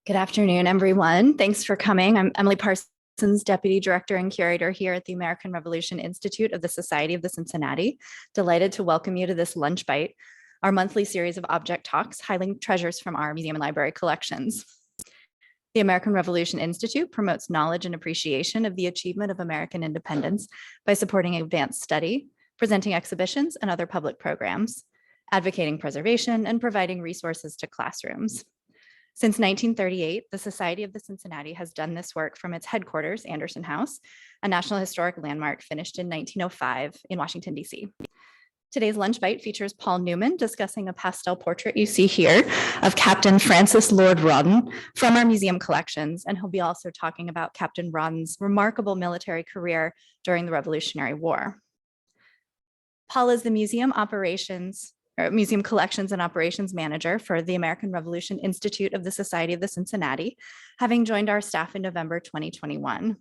Good afternoon, everyone. Thanks for coming. I'm Emily Parsons, Deputy Director and Curator here at the American Revolution Institute of the Society of the Cincinnati. Delighted to welcome you to this Lunch Bite, our monthly series of object talks highlighting treasures from our museum and library collections. The American Revolution Institute promotes knowledge and appreciation of the achievement of American independence by supporting advanced study, presenting exhibitions and other public programs, advocating preservation, and providing resources to classrooms. Since 1938, the Society of the Cincinnati has done this work from its headquarters, Anderson House, a National Historic Landmark finished in 1905 in Washington, D.C. Today's Lunch Bite features Paul Newman discussing a pastel portrait you see here of Captain Francis Lord Rawdon from our museum collections, and he'll be also talking about Captain Rawdon's remarkable military career during the Revolutionary War. Paul is the Museum Collections and Operations Manager for the American Revolution Institute of the Society of the Cincinnati, having joined our staff in November 2021.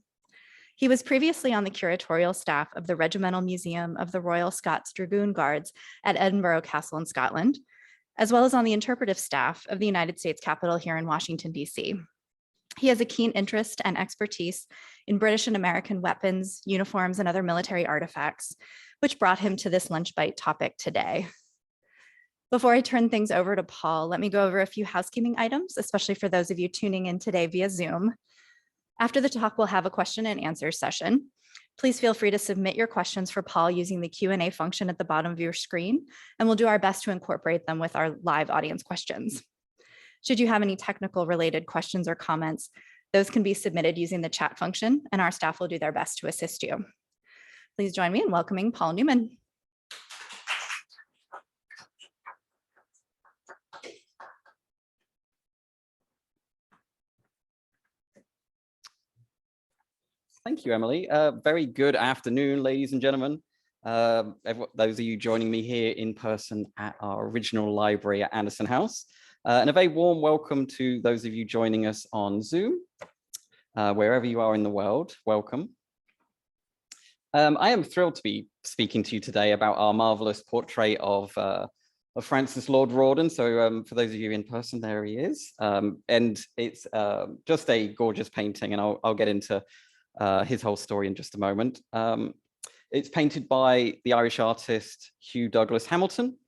He was previously on the curatorial staff of the Regimental Museum of the Royal Scots Dragoon Guards at Edinburgh Castle in Scotland, as well as on the interpretive staff of the United States Capitol here in Washington, D.C. He has a keen interest and expertise in British and American weapons, uniforms, and other military artifacts, which brought him to this Lunch Bite topic today. Before I turn things over to Paul, let me go over a few housekeeping items, especially for those of you tuning in today via Zoom. After the talk, we'll have a question and answer session. Please feel free to submit your questions for Paul using the Q&A function at the bottom of your screen, and we'll do our best to incorporate them with our live audience questions. Should you have any technical related questions or comments, those can be submitted using the chat function, and our staff will do their best to assist you. Please join me in welcoming Paul Newman. Thank you, Emily. Very good afternoon, ladies and gentlemen. Those of you joining me here in person at our original library at Anderson House. And a very warm welcome to those of you joining us on Zoom, wherever you are in the world, welcome. I am thrilled to be speaking to you today about our marvelous portrait of Francis Lord Rawdon. So for those of you in person, there he is. And it's just a gorgeous painting, and I'll get into his whole story in just a moment. It's painted by the Irish artist Hugh Douglas Hamilton,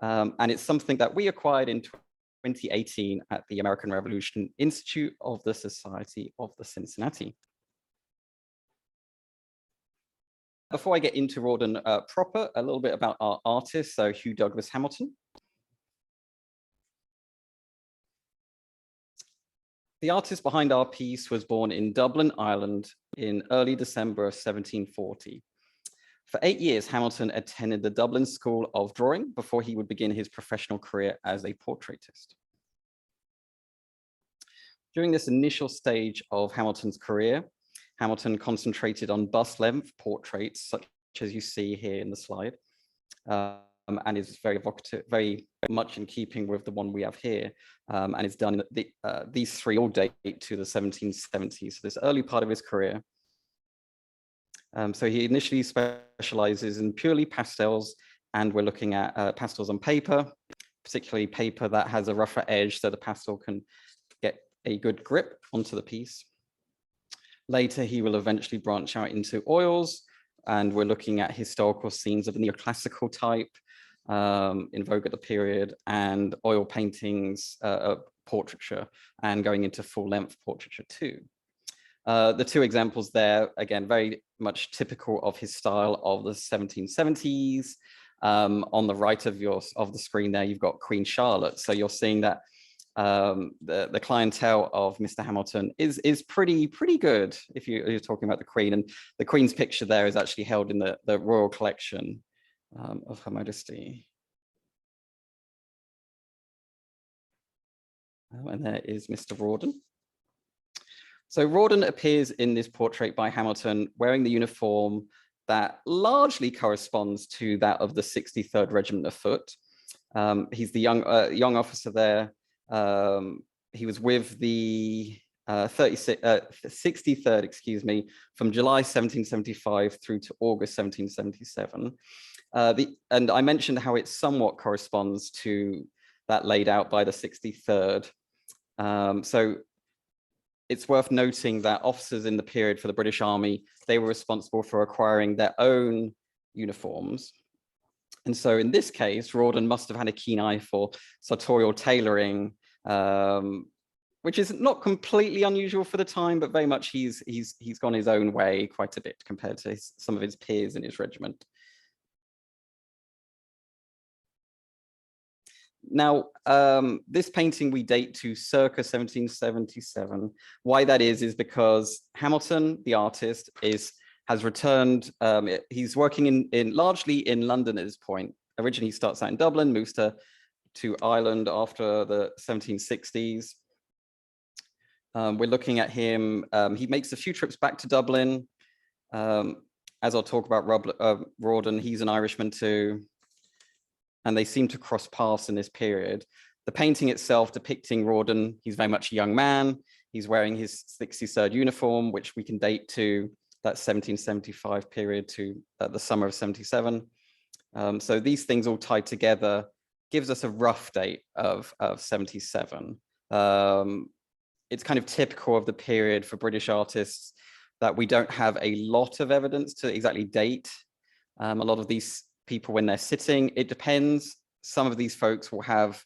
and it's something that we acquired in 2018 at the American Revolution Institute of the Society of the Cincinnati. Before I get into Rawdon proper, a little bit about our artist, so Hugh Douglas Hamilton. The artist behind our piece was born in Dublin, Ireland in early December of 1740. For 8 years, Hamilton attended the Dublin School of Drawing before he would begin his professional career as a portraitist. During this initial stage of Hamilton's career, Hamilton concentrated on bust-length portraits, such as you see here in the slide, and is very evocative, very much in keeping with the one we have here, and it's done. These three all date to the 1770s, so this early part of his career. So he initially specializes in purely pastels, and we're looking at pastels on paper, particularly paper that has a rougher edge, so the pastel can get a good grip onto the piece. Later, he will eventually branch out into oils, and we're looking at historical scenes of the neoclassical type in vogue at the period, and oil paintings, portraiture, and going into full-length portraiture too. The two examples there, again, very much typical of his style of the 1770s. On the right of the screen there, you've got Queen Charlotte. So you're seeing that the clientele of Mr. Hamilton is pretty good if you're talking about the Queen, and the Queen's picture there is actually held in the Royal Collection of Her Majesty. And there is Mr. Rawdon. So Rawdon appears in this portrait by Hamilton wearing the uniform that largely corresponds to that of the 63rd Regiment of Foot. He's the young officer there. He was with the 63rd, excuse me, from July 1775 through to August 1777. And I mentioned how it somewhat corresponds to that laid out by the 63rd. So it's worth noting that officers in the period for the British Army, they were responsible for acquiring their own uniforms. And so in this case, Rawdon must have had a keen eye for sartorial tailoring, which is not completely unusual for the time, but very much he's gone his own way quite a bit compared to some of his peers in his regiment. Now, this painting we date to circa 1777. Why that is because Hamilton, the artist, has returned. He's working largely in London at this point. Originally, he starts out in Dublin, moves to Ireland after the 1760s. We're looking at him. He makes a few trips back to Dublin. As I'll talk about Rawdon, he's an Irishman too. And they seem to cross paths in this period. The painting itself depicting Rawdon, he's very much a young man. He's wearing his 63rd uniform, which we can date to that 1775 period to the summer of 77. So these things all tied together gives us a rough date of 77. It's kind of typical of the period for British artists that we don't have a lot of evidence to exactly date a lot of these people when they're sitting. It depends. Some of these folks will have,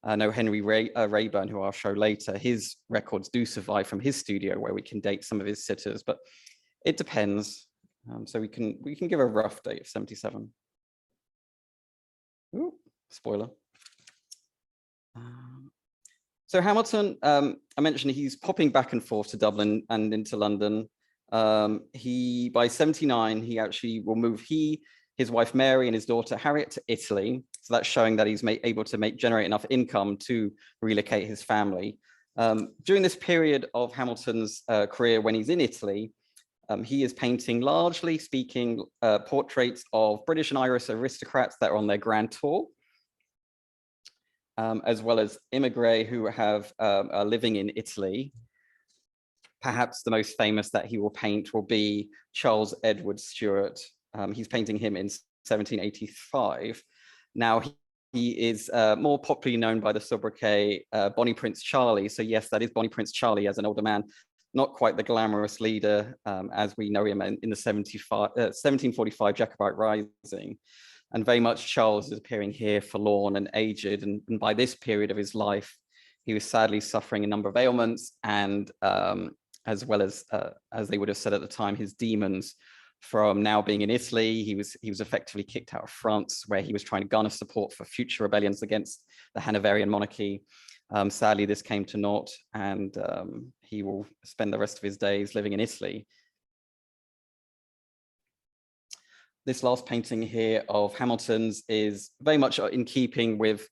I know Henry Rayburn, who I'll show later, his records do survive from his studio where we can date some of his sitters, but it depends. So we can give a rough date of 77. Ooh, spoiler. So Hamilton, I mentioned he's popping back and forth to Dublin and into London. By 79, he actually will move, his wife Mary and his daughter Harriet to Italy. So that's showing that he's able to generate enough income to relocate his family. During this period of Hamilton's career when he's in Italy, he is painting, largely speaking, portraits of British and Irish aristocrats that are on their grand tour, as well as immigrés who are living in Italy. Perhaps the most famous that he will paint will be Charles Edward Stewart. He's painting him in 1785. Now, he is more popularly known by the sobriquet Bonnie Prince Charlie. So yes, that is Bonnie Prince Charlie as an older man, not quite the glamorous leader as we know him in the 1745 Jacobite Rising. And very much Charles is appearing here forlorn and aged. And by this period of his life, he was sadly suffering a number of ailments, and as well as they would have said at the time, his demons from now being in Italy. He was effectively kicked out of France, where he was trying to garner support for future rebellions against the Hanoverian monarchy. Sadly, this came to naught, and he will spend the rest of his days living in Italy. This last painting here of Hamilton's is very much in keeping with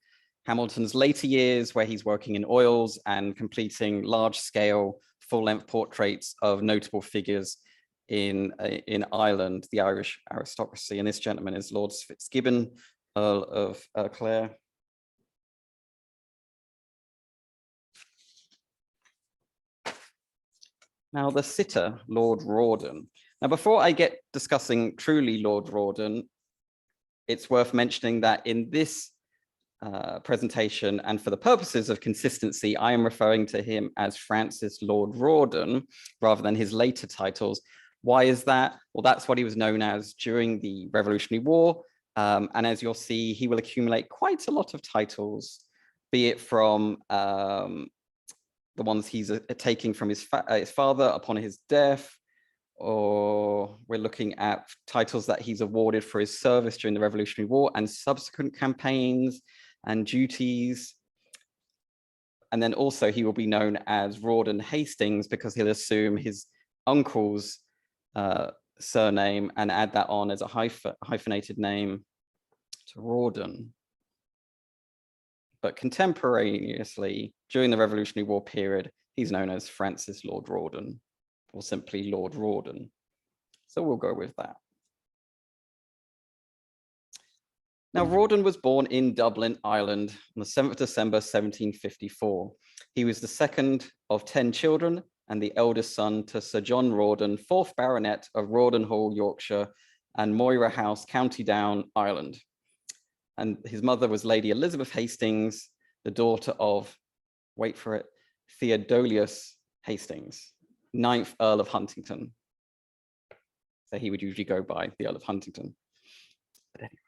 Hamilton's later years, where he's working in oils and completing large-scale, full-length portraits of notable figures in Ireland, the Irish aristocracy. And this gentleman is Lord Fitzgibbon, Earl of Clare. Now, the sitter, Lord Rawdon. Now, before I get discussing truly Lord Rawdon, it's worth mentioning that in this presentation, and for the purposes of consistency, I am referring to him as Francis Lord Rawdon rather than his later titles. Why is that? Well, that's what he was known as during the Revolutionary War. And as you'll see, he will accumulate quite a lot of titles, be it from the ones he's taking from his father upon his death, or we're looking at titles that he's awarded for his service during the Revolutionary War and subsequent campaigns and duties. And then also he will be known as Rawdon Hastings because he'll assume his uncle's surname and add that on as a hyphenated name to Rawdon. But contemporaneously, during the Revolutionary War period, he's known as Francis Lord Rawdon, or simply Lord Rawdon. So we'll go with that. Now, Rawdon was born in Dublin, Ireland on the 7th of December, 1754. He was the second of 10 children and the eldest son to Sir John Rawdon, 4th Baronet of Rawdon Hall, Yorkshire, and Moira House, County Down, Ireland. And his mother was Lady Elizabeth Hastings, the daughter of, wait for it, Theodolius Hastings, 9th Earl of Huntingdon. So he would usually go by the Earl of Huntingdon. But anyway,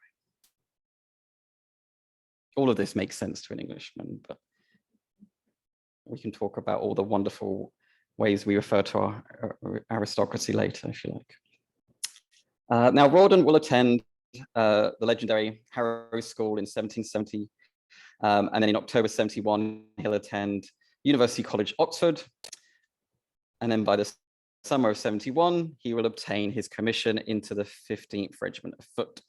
all of this makes sense to an Englishman, but we can talk about all the wonderful ways we refer to our aristocracy later, if you like. Now, Rawdon will attend the legendary Harrow School in 1770, and then in October 71, he'll attend University College, Oxford, and then by the summer of 71, he will obtain his commission into the 15th Regiment of Foot.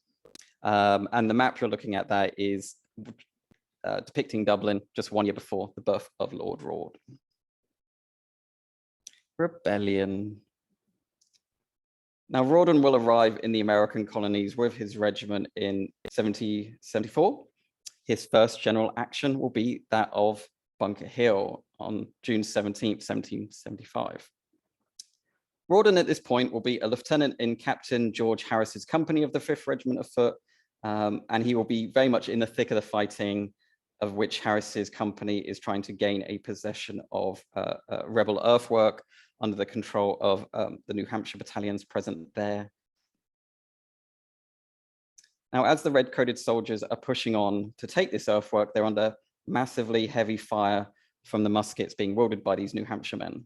And the map you're looking at there is depicting Dublin just 1 year before the birth of Lord Rawdon. Rebellion. Now, Rawdon will arrive in the American colonies with his regiment in 1774. His first general action will be that of Bunker Hill on June 17th, 1775. Rawdon at this point will be a lieutenant in Captain George Harris's company of the 5th Regiment of Foot, and he will be very much in the thick of the fighting, of which Harris's company is trying to gain a possession of rebel earthwork under the control of the New Hampshire battalions present there. Now, as the red-coated soldiers are pushing on to take this earthwork, they're under massively heavy fire from the muskets being wielded by these New Hampshire men.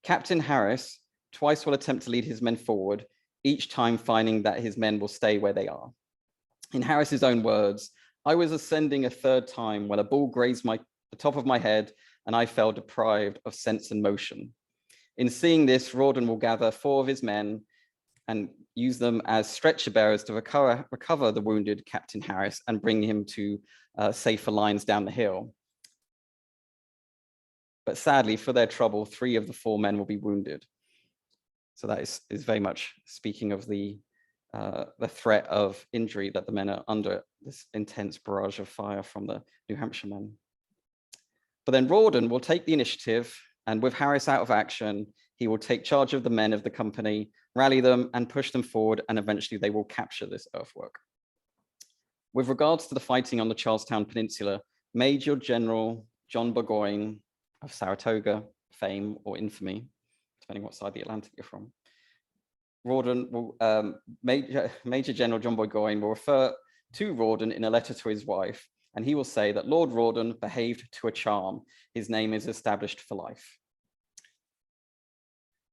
Captain Harris twice will attempt to lead his men forward, each time finding that his men will stay where they are. In Harris's own words, "I was ascending a third time when a ball grazed the top of my head and I fell deprived of sense and motion. In seeing this, Rawdon will gather 4 of his men and use them as stretcher bearers to recover the wounded Captain Harris and bring him to safer lines down the hill. But sadly, for their trouble, 3 of the 4 men will be wounded." So that is very much speaking of the threat of injury that the men are under, this intense barrage of fire from the New Hampshire men. But then Rawdon will take the initiative, and with Harris out of action, he will take charge of the men of the company, rally them and push them forward, and eventually they will capture this earthwork. With regards to the fighting on the Charlestown Peninsula, Major General John Burgoyne of Saratoga fame or infamy, depending what side of the Atlantic you're from, Rawdon will, Major General John Burgoyne will refer to Rawdon in a letter to his wife, and he will say that Lord Rawdon behaved to a charm. His name is established for life.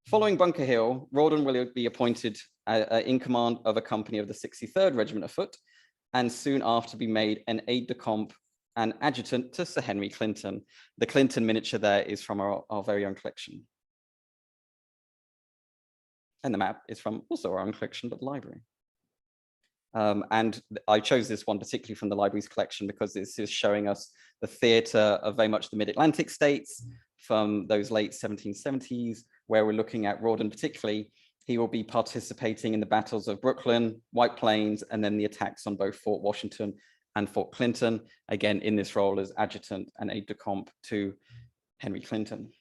Following Bunker Hill, Rawdon will be appointed in command of a company of the 63rd Regiment of Foot, and soon after be made an aide-de-camp and adjutant to Sir Henry Clinton. The Clinton miniature there is from our very own collection. And the map is from also our own collection, but the library. And I chose this one particularly from the library's collection because this is showing us the theatre of very much the mid-Atlantic states from those late 1770s, where we're looking at Rawdon particularly. He will be participating in the battles of Brooklyn, White Plains, and then the attacks on both Fort Washington and Fort Clinton, again in this role as adjutant and aide-de-camp to Henry Clinton.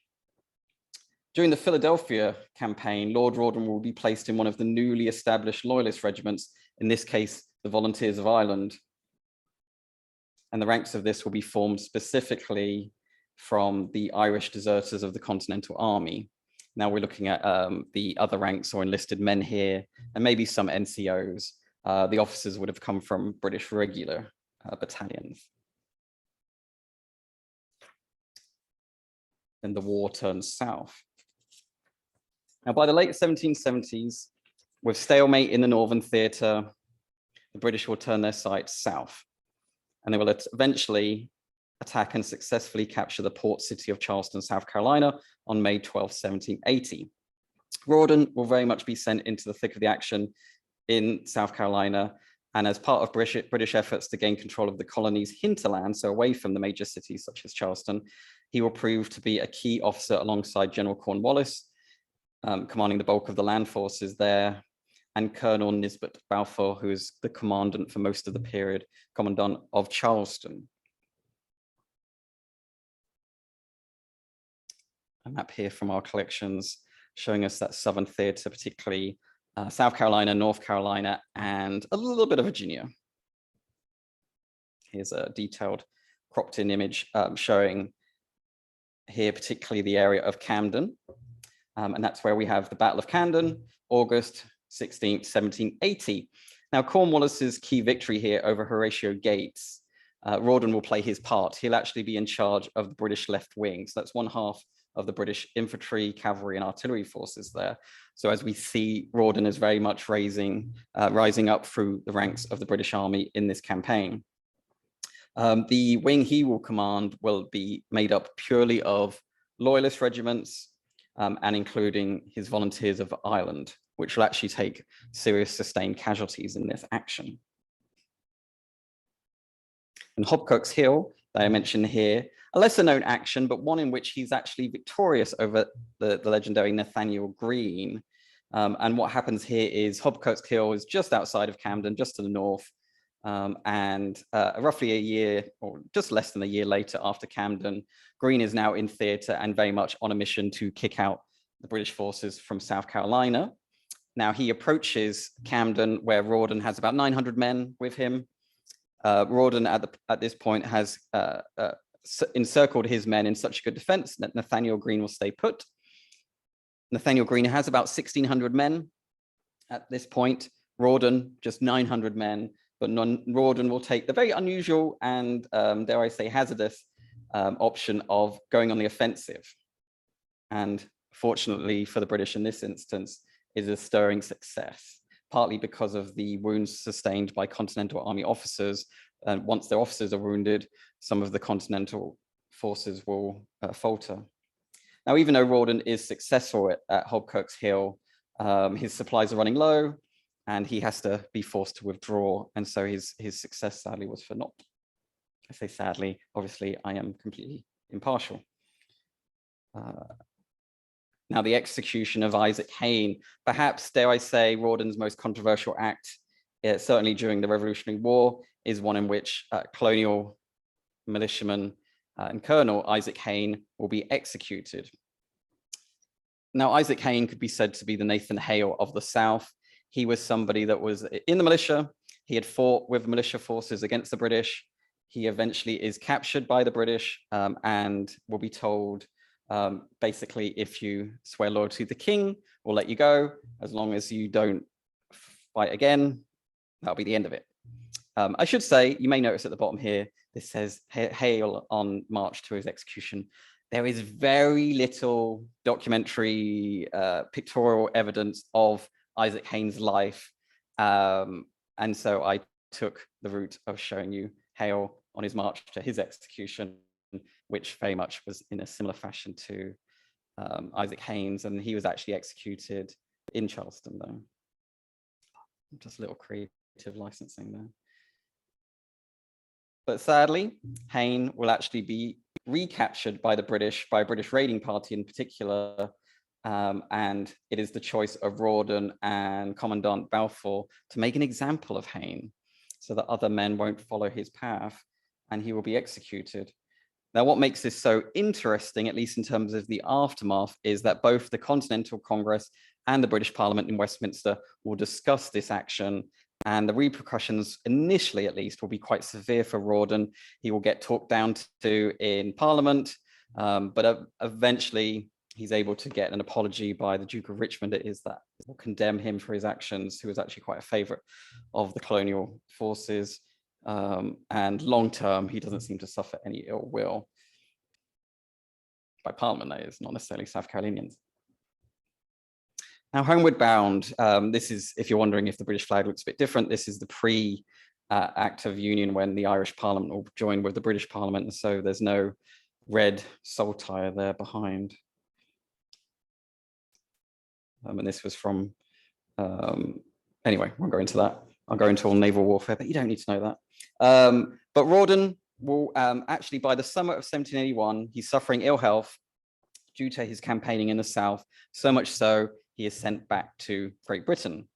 During the Philadelphia campaign, Lord Rawdon will be placed in one of the newly established Loyalist regiments, in this case, the Volunteers of Ireland. And the ranks of this will be formed specifically from the Irish deserters of the Continental Army. Now we're looking at the other ranks or enlisted men here, and maybe some NCOs. The officers would have come from British regular battalions. Then the war turns south. Now, by the late 1770s, with stalemate in the Northern Theatre, the British will turn their sights south, and they will eventually attack and successfully capture the port city of Charleston, South Carolina on May 12, 1780. Rawdon will very much be sent into the thick of the action in South Carolina, and as part of British efforts to gain control of the colony's hinterland, so away from the major cities such as Charleston, he will prove to be a key officer alongside General Cornwallis, commanding the bulk of the land forces there, and Colonel Nisbet Balfour, who is the commandant for most of the period, commandant of Charleston. A map here from our collections showing us that Southern Theatre, particularly South Carolina, North Carolina, and a little bit of Virginia. Here's a detailed cropped in image showing here, particularly the area of Camden. And that's where we have the Battle of Camden, August 16th, 1780. Now, Cornwallis's key victory here over Horatio Gates, Rawdon will play his part. He'll actually be in charge of the British left wing. So that's one half of the British infantry, cavalry, and artillery forces there. So as we see, Rawdon is very much rising up through the ranks of the British Army in this campaign. The wing he will command will be made up purely of loyalist regiments and including his volunteers of Ireland, which will actually take serious sustained casualties in this action. And Hobcoke's Hill, that I mentioned here, a lesser known action, but one in which he's actually victorious over the legendary Nathaniel Greene. And what happens here is Hobcoke's Hill is just outside of Camden, just to the north. And roughly a year, or just less than a year later after Camden, Greene is now in theatre and very much on a mission to kick out the British forces from South Carolina. Now he approaches Camden, where Rawdon has about 900 men with him. Rawdon at this point has encircled his men in such a good defense that Nathaniel Greene will stay put. Nathaniel Greene has about 1,600 men at this point. Rawdon, just 900 men, but Rawdon will take the very unusual and, dare I say, hazardous option of going on the offensive. And fortunately for the British in this instance, is a stirring success, partly because of the wounds sustained by Continental Army officers. And once their officers are wounded, some of the Continental forces will falter. Now, even though Rawdon is successful at Hobcoke's Hill, his supplies are running low and he has to be forced to withdraw. And so his success sadly was for naught. I say sadly, obviously I am completely impartial. Now, the execution of Isaac Hayne, perhaps, dare I say, Rawdon's most controversial act, certainly during the Revolutionary War, is one in which colonial militiaman and Colonel Isaac Hayne will be executed. Now, Isaac Hayne could be said to be the Nathan Hale of the South. He was somebody that was in the militia. He had fought with militia forces against the British. He eventually is captured by the British and will be told, basically, if you swear loyalty to the king, we'll let you go. As long as you don't fight again, that'll be the end of it. I should say, you may notice at the bottom here, this says Hale on march to his execution. There is very little documentary pictorial evidence of Isaac Hayne's life. And so I took the route of showing you Hale on his march to his execution, which very much was in a similar fashion to Isaac Hayne's, and he was actually executed in Charleston, though. Just a little creative licensing there. But sadly, Hayne will actually be recaptured by the British, by a British raiding party in particular, and it is the choice of Rawdon and Commandant Balfour to make an example of Hayne so that other men won't follow his path, and he will be executed. Now, what makes this so interesting, at least in terms of the aftermath, is that both the Continental Congress and the British Parliament in Westminster will discuss this action, and the repercussions, initially at least, will be quite severe for Rawdon. He will get talked down to in Parliament, but eventually he's able to get an apology by the Duke of Richmond. It is that will condemn him for his actions, who was actually quite a favorite of the colonial forces. And long term, he doesn't seem to suffer any ill will by Parliament, that is, not necessarily South Carolinians. Now, Homeward Bound, this is, if you're wondering if the British flag looks a bit different, this is the pre-Act of Union when the Irish Parliament will join with the British Parliament, and so there's no red saltire there behind. And this was from, anyway, I won't go into that. I'll go into all naval warfare, but you don't need to know that. But Rawdon will actually, by the summer of 1781, he's suffering ill health due to his campaigning in the South, so much so he is sent back to Great Britain.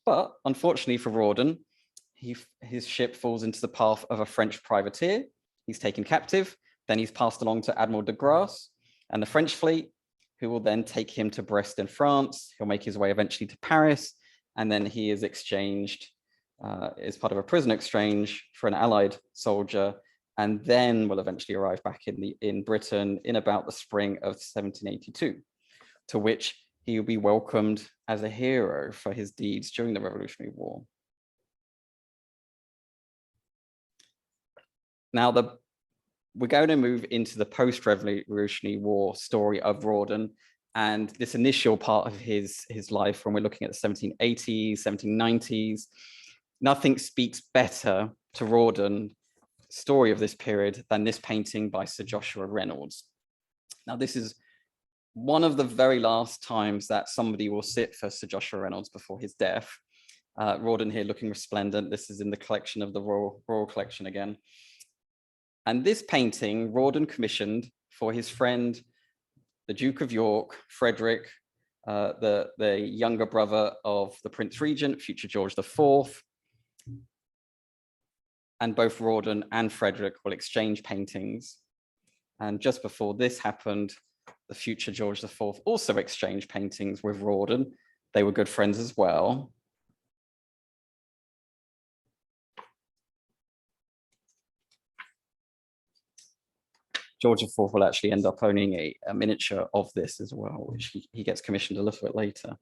But unfortunately for Rawdon, his ship falls into the path of a French privateer. He's taken captive, then he's passed along to Admiral de Grasse and the French fleet, who will then take him to Brest in France. He'll make his way eventually to Paris, and then he is exchanged as part of a prisoner exchange for an Allied soldier and then will eventually arrive back in Britain in about the spring of 1782, to which he will be welcomed as a hero for his deeds during the Revolutionary War. Now, we're going to move into the post-Revolutionary War story of Rawdon, and this initial part of his life when we're looking at the 1780s, 1790s. Nothing speaks better to Rawdon's story of this period than this painting by Sir Joshua Reynolds. Now, this is one of the very last times that somebody will sit for Sir Joshua Reynolds before his death. Rawdon here looking resplendent. This is in the collection of the Royal Collection again. And this painting, Rawdon commissioned for his friend, the Duke of York, Frederick, the younger brother of the Prince Regent, future George IV. And both Rawdon and Frederick will exchange paintings. And just before this happened, the future George IV also exchanged paintings with Rawdon. They were good friends as well. George IV will actually end up owning a miniature of this as well, which he gets commissioned a little bit later.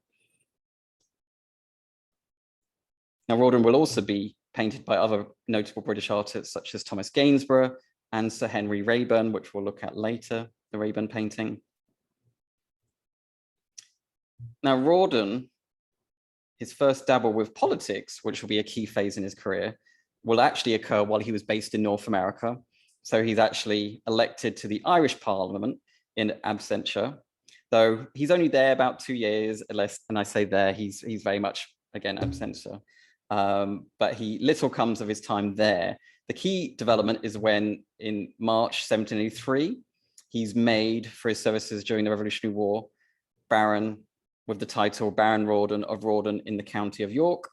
Now, Rawdon will also be painted by other notable British artists such as Thomas Gainsborough and Sir Henry Rayburn, which we'll look at later, the Rayburn painting. Now, Rawdon, his first dabble with politics, which will be a key phase in his career, will actually occur while he was based in North America. So he's actually elected to the Irish Parliament in absentia, though he's only there about 2 years, and I say there, he's very much, again, absentia. But little comes of his time there. The key development is when in March 1783, he's made for his services during the Revolutionary War, Baron, with the title Baron Rawdon of Rawdon in the County of York.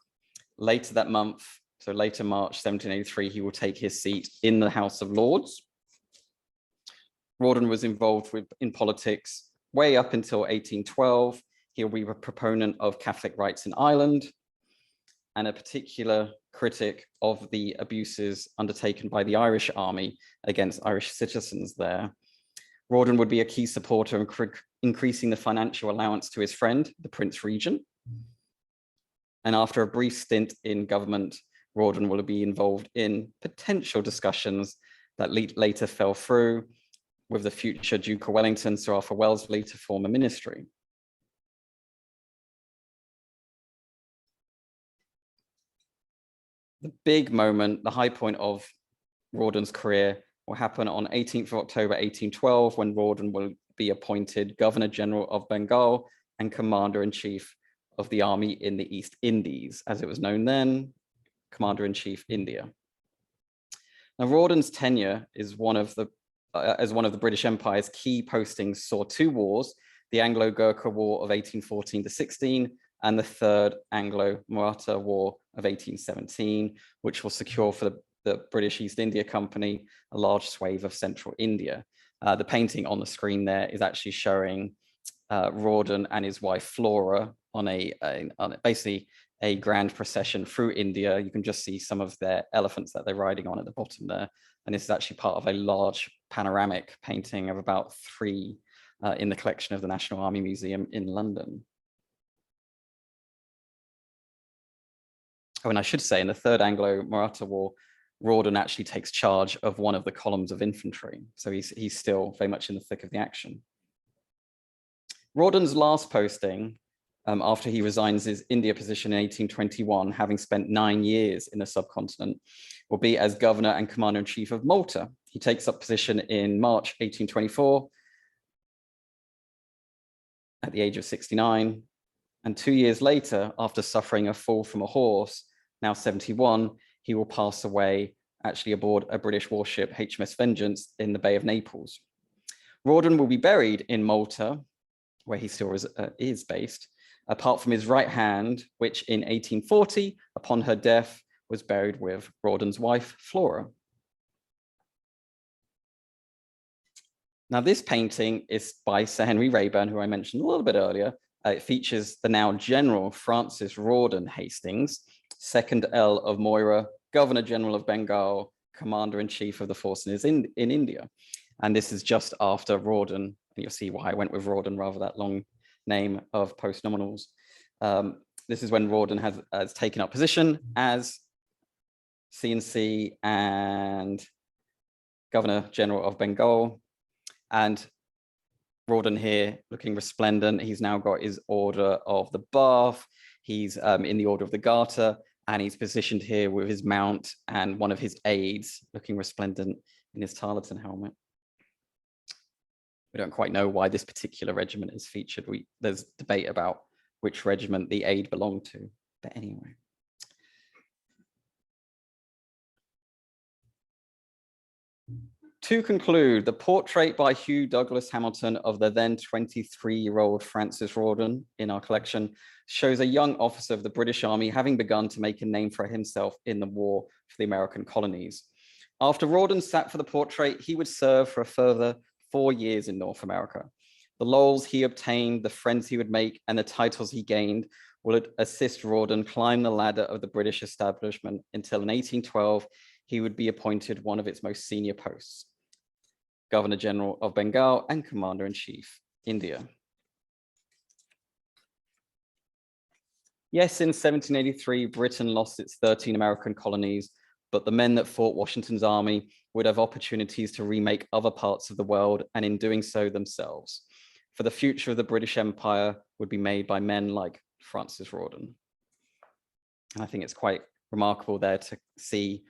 Later that month, so later March 1783, he will take his seat in the House of Lords. Rawdon was involved in politics way up until 1812. He'll be a proponent of Catholic rights in Ireland and a particular critic of the abuses undertaken by the Irish army against Irish citizens there. Rawdon would be a key supporter in increasing the financial allowance to his friend, the Prince Regent. And after a brief stint in government, Rawdon will be involved in potential discussions that later fell through with the future Duke of Wellington, Sir Arthur Wellesley, to form a ministry. The big moment, the high point of Rawdon's career will happen on 18th of October, 1812, when Rawdon will be appointed Governor General of Bengal and Commander-in-Chief of the Army in the East Indies, as it was known then, Commander-in-Chief, India. Now, Rawdon's tenure is as one of the British Empire's key postings saw two wars, the Anglo-Gurkha War of 1814 to 16, and the Third Anglo-Maratha War of 1817, which will secure for the British East India Company a large swathe of central India. The painting on the screen there is actually showing Rawdon and his wife Flora on basically a grand procession through India. You can just see some of their elephants that they're riding on at the bottom there. And this is actually part of a large panoramic painting of about 3 in the collection of the National Army Museum in London. Oh, and I should say, in the Third Anglo-Maratha War, Rawdon actually takes charge of one of the columns of infantry. So he's still very much in the thick of the action. Rawdon's last posting, after he resigns his India position in 1821, having spent 9 years in the subcontinent, will be as Governor and Commander-in-Chief of Malta. He takes up position in March 1824 at the age of 69. And 2 years later, after suffering a fall from a horse, now 71, he will pass away actually aboard a British warship, HMS Vengeance, in the Bay of Naples. Rawdon will be buried in Malta, where he still is based, apart from his right hand, which in 1840, upon her death, was buried with Rawdon's wife, Flora. Now, this painting is by Sir Henry Rayburn, who I mentioned a little bit earlier. It features the now General Francis Rawdon Hastings, 2nd Earl of Moira, Governor General of Bengal, commander-in-chief of the forces in India. And this is just after Rawdon, and you'll see why I went with Rawdon rather than that long name of post-nominals. This is when Rawdon has taken up position as CNC and Governor General of Bengal. And Rawdon here looking resplendent. He's now got his Order of the Bath. He's in the Order of the Garter, and he's positioned here with his mount and one of his aides looking resplendent in his tarleton helmet. We don't quite know why this particular regiment is featured. There's debate about which regiment the aide belonged to, but anyway. To conclude, the portrait by Hugh Douglas Hamilton of the then 23-year-old Francis Rawdon in our collection shows a young officer of the British Army having begun to make a name for himself in the war for the American colonies. After Rawdon sat for the portrait, he would serve for a further 4 years in North America. The laurels he obtained, the friends he would make, and the titles he gained will assist Rawdon climb the ladder of the British establishment until in 1812, he would be appointed one of its most senior posts, Governor General of Bengal and Commander-in-Chief, India. Yes, in 1783, Britain lost its 13 American colonies, but the men that fought Washington's army would have opportunities to remake other parts of the world, and in doing so themselves. For the future of the British Empire would be made by men like Francis Rawdon. And I think it's quite remarkable there to see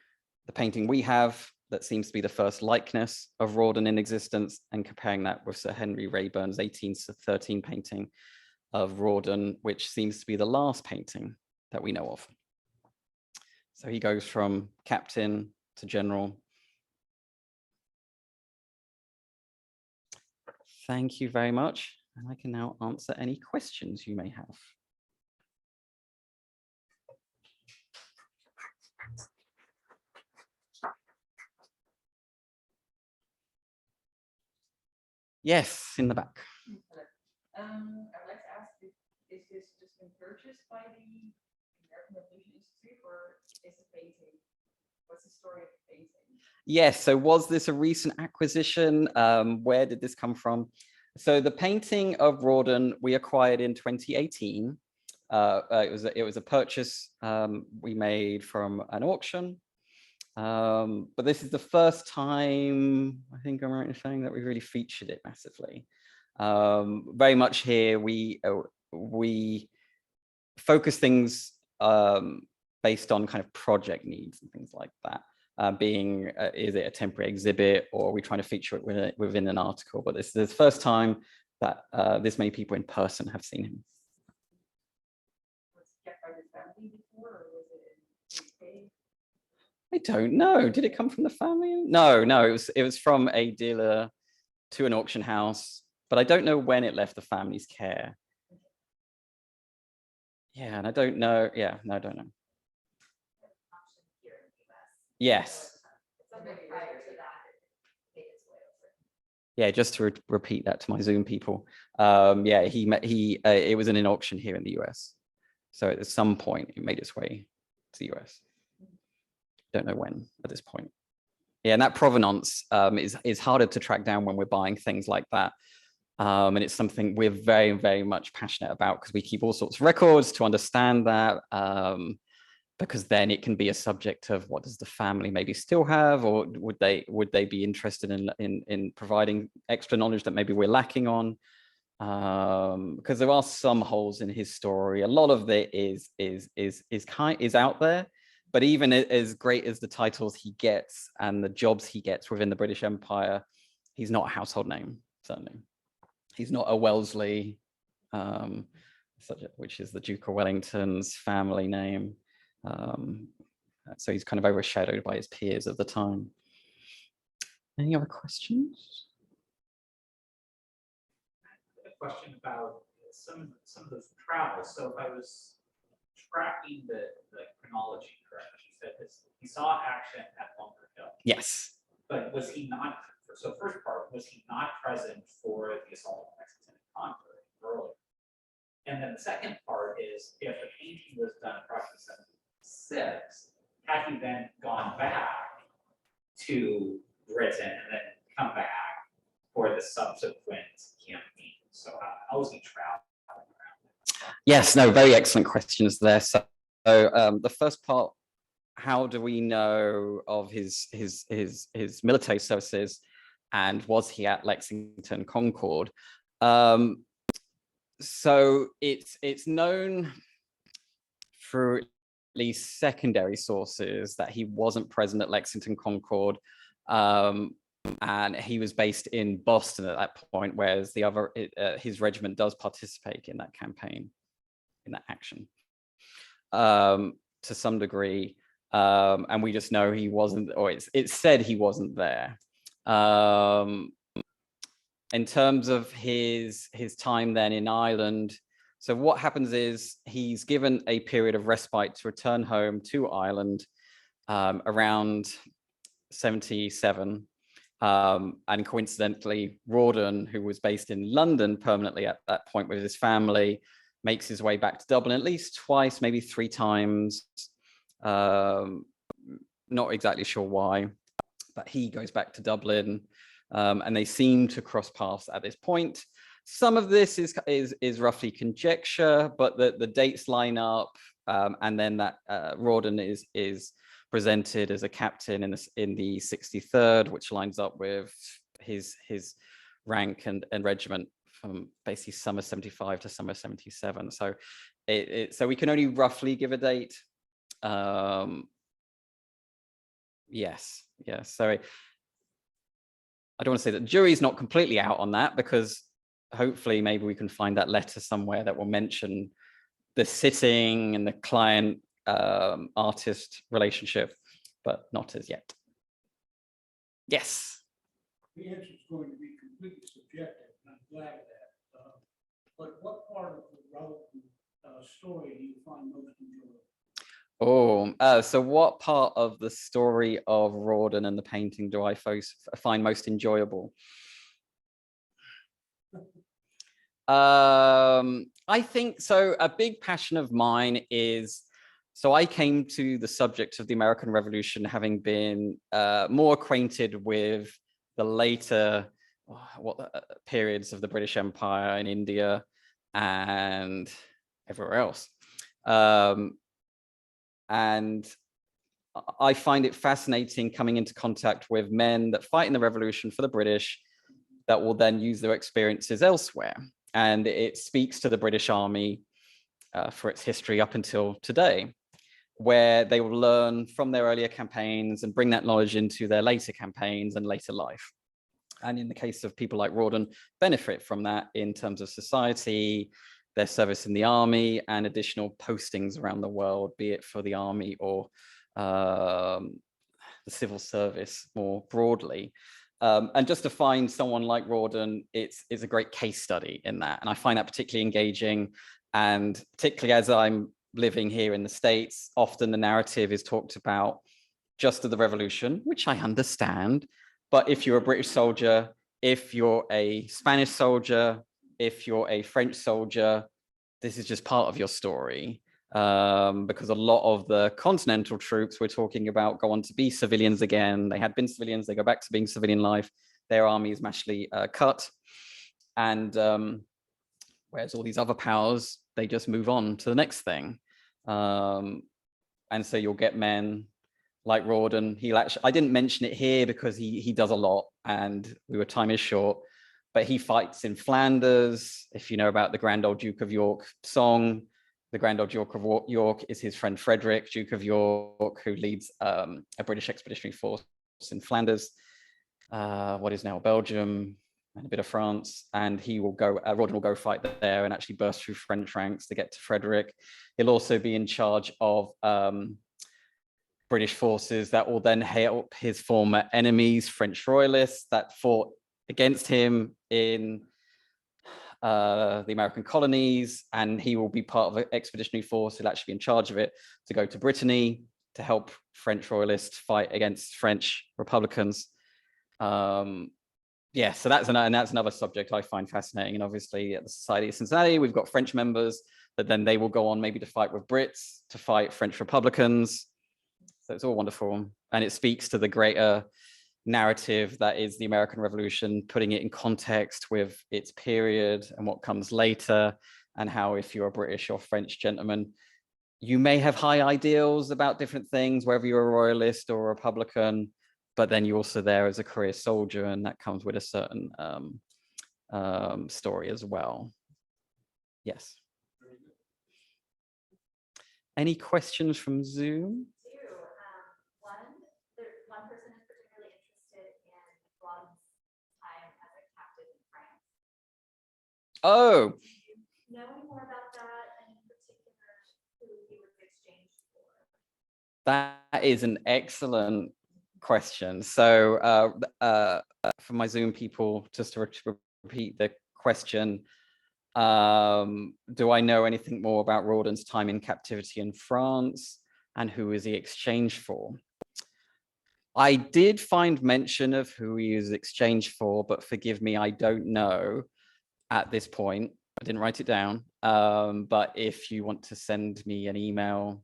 the painting we have that seems to be the first likeness of Rawdon in existence, and comparing that with Sir Henry Rayburn's 1813 painting of Rawdon, which seems to be the last painting that we know of. So he goes from captain to general. Thank you very much. And I can now answer any questions you may have. Yes, in the back. I'd like to ask, is this just been purchased by the American Revolution Institute, or is it painting? What's the story of the painting? Yes, so was this a recent acquisition? Where did this come from? So the painting of Rawdon we acquired in 2018. It was a purchase we made from an auction. But this is the first time, I think I'm right in saying, that we really featured it massively. Very much here, we focus things based on kind of project needs and things like that. Is it a temporary exhibit, or are we trying to feature it within an article? But this is the first time that this many people in person have seen him. Was it kept by your family before, or was it in UK? I don't know. Did it come from the family? No, it was from a dealer to an auction house, but I don't know when it left the family's care. Yeah, and I don't know. Yeah, no, I don't know. Yes. Yeah, just to repeat that to my Zoom people. Yeah, it was in an auction here in the US. So at some point it made its way to the US. Don't know when at this point. Yeah, and that provenance is harder to track down when we're buying things like that. And it's something we're very, very much passionate about, because we keep all sorts of records to understand that, because then it can be a subject of what does the family maybe still have, or would they be interested in providing extra knowledge that maybe we're lacking on, because there are some holes in his story. A lot of it is out there, but even as great as the titles he gets and the jobs he gets within the British Empire, he's not a household name, certainly. He's not a Wellesley, which is the Duke of Wellington's family name. So he's kind of overshadowed by his peers of the time. Any other questions? I have a question about some of the travel. So if I was tracking the chronology correct, you said this, he saw action at Bunker Hill. Yes. But was he not, so first part, was he not present for the assault on Lexington and Concord earlier? And then the second part is, if the painting was done approximately 76, had he then gone back to Britain and then come back for the subsequent campaign? So how was he traveling around? Yes, no, very excellent questions there. So the first part, how do we know of his military services, and was he at Lexington Concord? So it's known through at least secondary sources that he wasn't present at Lexington Concord, and he was based in Boston at that point, whereas the other his regiment does participate in that campaign, in that action, to some degree. And we just know he wasn't, or it's said he wasn't there. In terms of his time then in Ireland, so what happens is he's given a period of respite to return home to Ireland around 77. And coincidentally, Rawdon, who was based in London permanently at that point with his family, makes his way back to Dublin at least twice, maybe 3 times. Not exactly sure why, but he goes back to Dublin, and they seem to cross paths at this point. Some of this is roughly conjecture, but the dates line up, and then that Rawdon is presented as a captain in the 63rd, which lines up with his rank and regiment from basically summer 75 to summer 77. So so we can only roughly give a date. Yes. So I don't want to say that the jury's not completely out on that, because hopefully maybe we can find that letter somewhere that will mention the sitting and the client artist relationship, but not as yet. Yes. The answer is going to be completely subjective, and I'm glad of that. But what part of the Rawdon story do you find most enjoyable? So what part of the story of Rawdon and the painting do I find most enjoyable? I think so. A big passion of mine is, so I came to the subject of the American Revolution having been more acquainted with the later periods of the British Empire in India and everywhere else. And I find it fascinating coming into contact with men that fight in the revolution for the British that will then use their experiences elsewhere. And it speaks to the British Army for its history up until today, where they will learn from their earlier campaigns and bring that knowledge into their later campaigns and later life. And in the case of people like Rawdon, benefit from that in terms of society, their service in the army, and additional postings around the world, be it for the army or the civil service more broadly. And just to find someone like Rawdon, it's a great case study in that. And I find that particularly engaging, and particularly as I'm living here in the States, often the narrative is talked about just of the revolution, which I understand. But if you're a British soldier, if you're a Spanish soldier, if you're a French soldier, this is just part of your story, because a lot of the continental troops we're talking about go on to be civilians again. They had been civilians, they go back to being civilian life. Their army is massively cut. And whereas all these other powers, they just move on to the next thing. And so you'll get men like Rawdon. I didn't mention it here because he does a lot and time is short. But he fights in Flanders. If you know about the Grand Old Duke of York song, the Grand Old Duke of York is his friend Frederick, Duke of York, who leads a British expeditionary force in Flanders, what is now Belgium, and a bit of France. And Rawdon will go fight there and actually burst through French ranks to get to Frederick. He'll also be in charge of British forces that will then help his former enemies, French royalists that fought against him in the American colonies, and he will be part of an expeditionary force. He'll actually be in charge of it to go to Brittany to help French royalists fight against French Republicans. Yeah, so that's another subject I find fascinating. And obviously at the Society of Cincinnati, we've got French members that then they will go on maybe to fight with Brits, to fight French Republicans. So it's all wonderful. And it speaks to the greater narrative that is the American Revolution, putting it in context with its period and what comes later, and how if you're a British or French gentleman, you may have high ideals about different things, whether you're a royalist or a Republican, but then you're also there as a career soldier, and that comes with a certain story as well. Yes. Any questions from Zoom? One person is particularly interested in Rawdon's time as a captain in France. Oh, Do you know any more about that, and in particular who he was exchanged for? that is an excellent question. So for my Zoom people, just to repeat the question, do I know anything more about Rawdon's time in captivity in France, and who is he exchanged for? I did find mention of who he was exchanged for, but forgive me, I don't know at this point. I didn't write it down. But if you want to send me an email,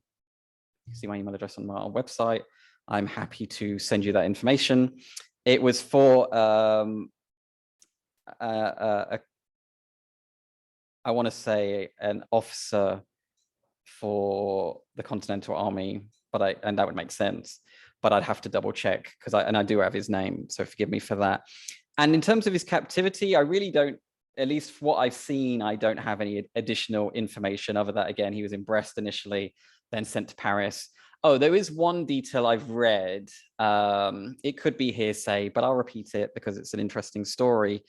you can see my email address on my website. I'm happy to send you that information. It was for I want to say an officer for the Continental Army, and that would make sense, but I'd have to double check because I do have his name, so forgive me for that. And in terms of his captivity, I really don't, at least what I've seen, I don't have any additional information other than, again, he was in Brest initially, then sent to Paris. Oh, there is one detail I've read. It could be hearsay, but I'll repeat it because it's an interesting story,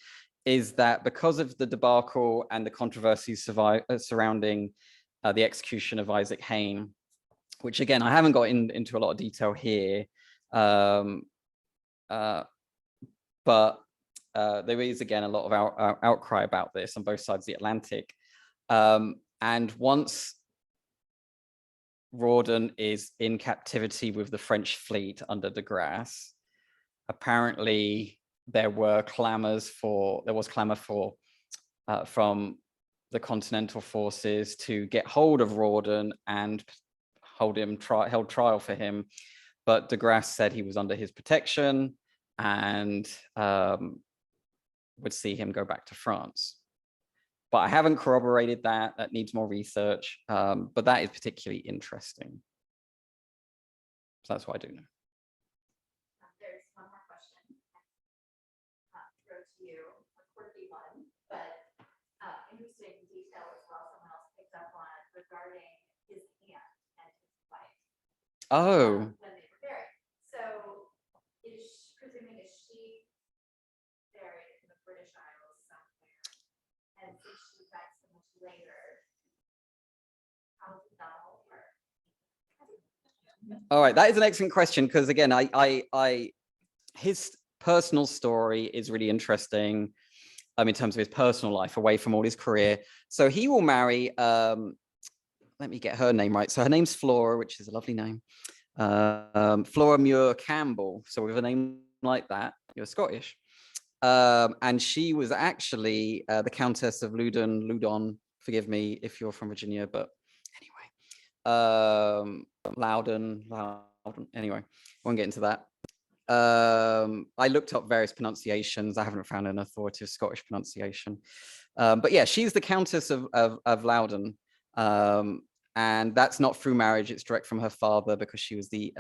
is that because of the debacle and the controversies surrounding the execution of Isaac Hayne, which again, I haven't got into a lot of detail here, but there is again a lot of outcry about this on both sides of the Atlantic. And once Rawdon is in captivity with the French fleet under de Grasse, apparently there was clamor from the Continental forces to get hold of Rawdon and held trial for him, but de Grasse said he was under his protection and would see him go back to France. But I haven't corroborated that. That needs more research, but that is particularly interesting. So that's what I do know. There's one more question. Throw to you, a quirky one, but interesting detail as well. Someone else picked up on regarding his aunt and his wife. Oh. When they were buried. So presuming is she buried in the British Isles somewhere? And since she died so much later, how did that all work? All right, that is an excellent question, because again, his personal story is really interesting in terms of his personal life, away from all his career. So he will marry, let me get her name right. So her name's Flora, which is a lovely name. Flora Muir Campbell. So with a name like that, you're Scottish. And she was actually the Countess of Rawdon. Forgive me if you're from Virginia, but anyway, Rawdon. Anyway, won't get into that. I looked up various pronunciations. I haven't found an authoritative Scottish pronunciation. But yeah, she's the Countess of Rawdon. And that's not through marriage, it's direct from her father, because she was the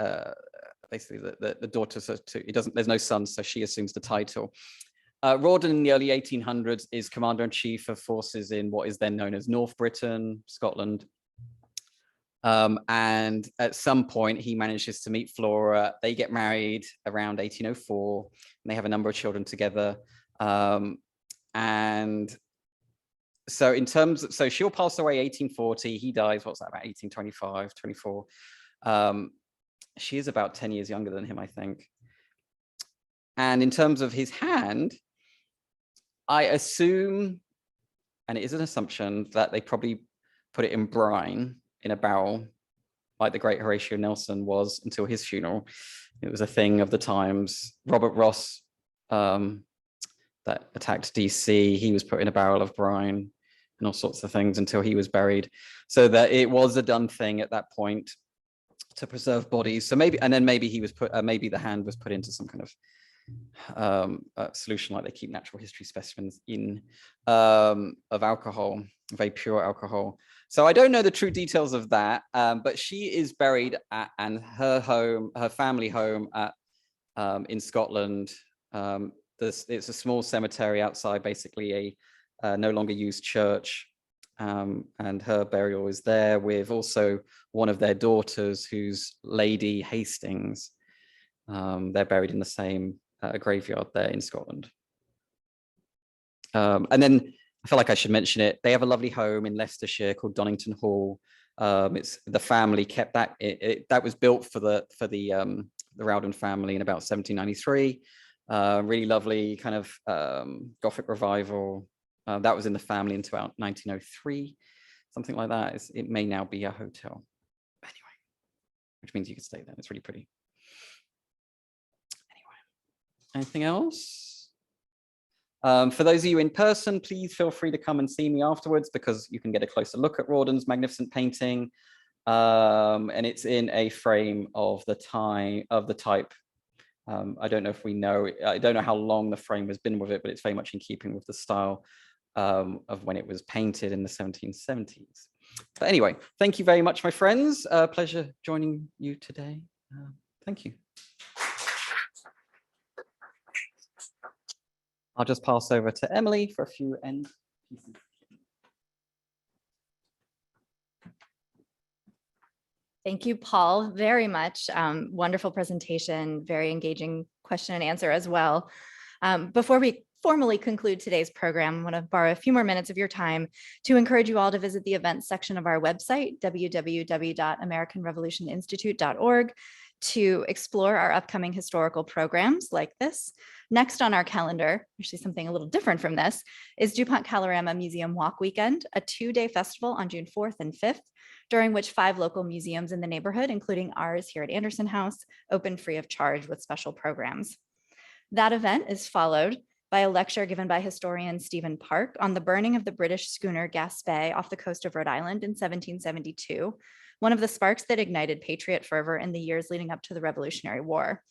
basically the daughter. So there's no son, so she assumes the title. Rawdon in the early 1800s is commander-in-chief of forces in what is then known as North Britain, Scotland. And at some point he manages to meet Flora. They get married around 1804, and they have a number of children together. And so in terms of, so she'll pass away 1840, he dies, what's that, about 1825, 24. She is about 10 years younger than him, I think. And in terms of his hand, I assume, and it is an assumption, that they probably put it in brine in a barrel, like the great Horatio Nelson was until his funeral. It was a thing of the times. Robert Ross, that attacked DC, he was put in a barrel of brine and all sorts of things until he was buried. So that it was a done thing at that point to preserve bodies. So maybe, and then maybe he was put, maybe the hand was put into some kind of solution like they keep natural history specimens in of alcohol, very pure alcohol. So I don't know the true details of that, but she is buried at, and her family home at in Scotland. It's a small cemetery outside, basically a no longer used church, and her burial is there with also one of their daughters, who's Lady Hastings. They're buried in the same graveyard there in Scotland. And then I feel like I should mention it. They have a lovely home in Leicestershire called Donington Hall. It's the family kept that. That was built for the Rawdon family in about 1793. Really lovely kind of Gothic revival. That was in the family until about 1903, something like that. It may now be a hotel. Anyway, which means you can stay there. It's really pretty. Anyway, anything else? For those of you in person, please feel free to come and see me afterwards, because you can get a closer look at Rawdon's magnificent painting. And it's in a frame of the type. I don't know if we know, I don't know how long the frame has been with it, but it's very much in keeping with the style of when it was painted in the 1770s. But anyway, thank you very much, my friends. Pleasure joining you today. Thank you. I'll just pass over to Emily for a few end pieces. Thank you, Paul, very much. Wonderful presentation, very engaging question and answer as well. Before we formally conclude today's program, I want to borrow a few more minutes of your time to encourage you all to visit the events section of our website, www.americanrevolutioninstitute.org, to explore our upcoming historical programs like this. Next on our calendar, actually something a little different from this, is DuPont Calorama Museum Walk Weekend, a 2-day festival on June 4th and 5th, during which 5 local museums in the neighborhood, including ours here at Anderson House, open free of charge with special programs. That event is followed by a lecture given by historian Stephen Park on the burning of the British schooner Gaspé off the coast of Rhode Island in 1772, one of the sparks that ignited patriot fervor in the years leading up to the Revolutionary War.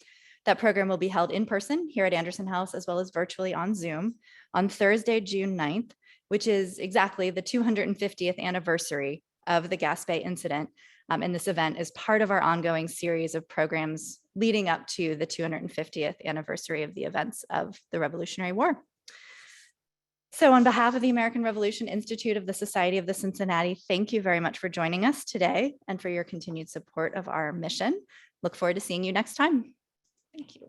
That program will be held in person here at Anderson House, as well as virtually on Zoom on Thursday, June 9th, which is exactly the 250th anniversary of the Gaspé incident. And this event is part of our ongoing series of programs leading up to the 250th anniversary of the events of the Revolutionary War. So on behalf of the American Revolution Institute of the Society of the Cincinnati, thank you very much for joining us today and for your continued support of our mission. Look forward to seeing you next time. Thank you.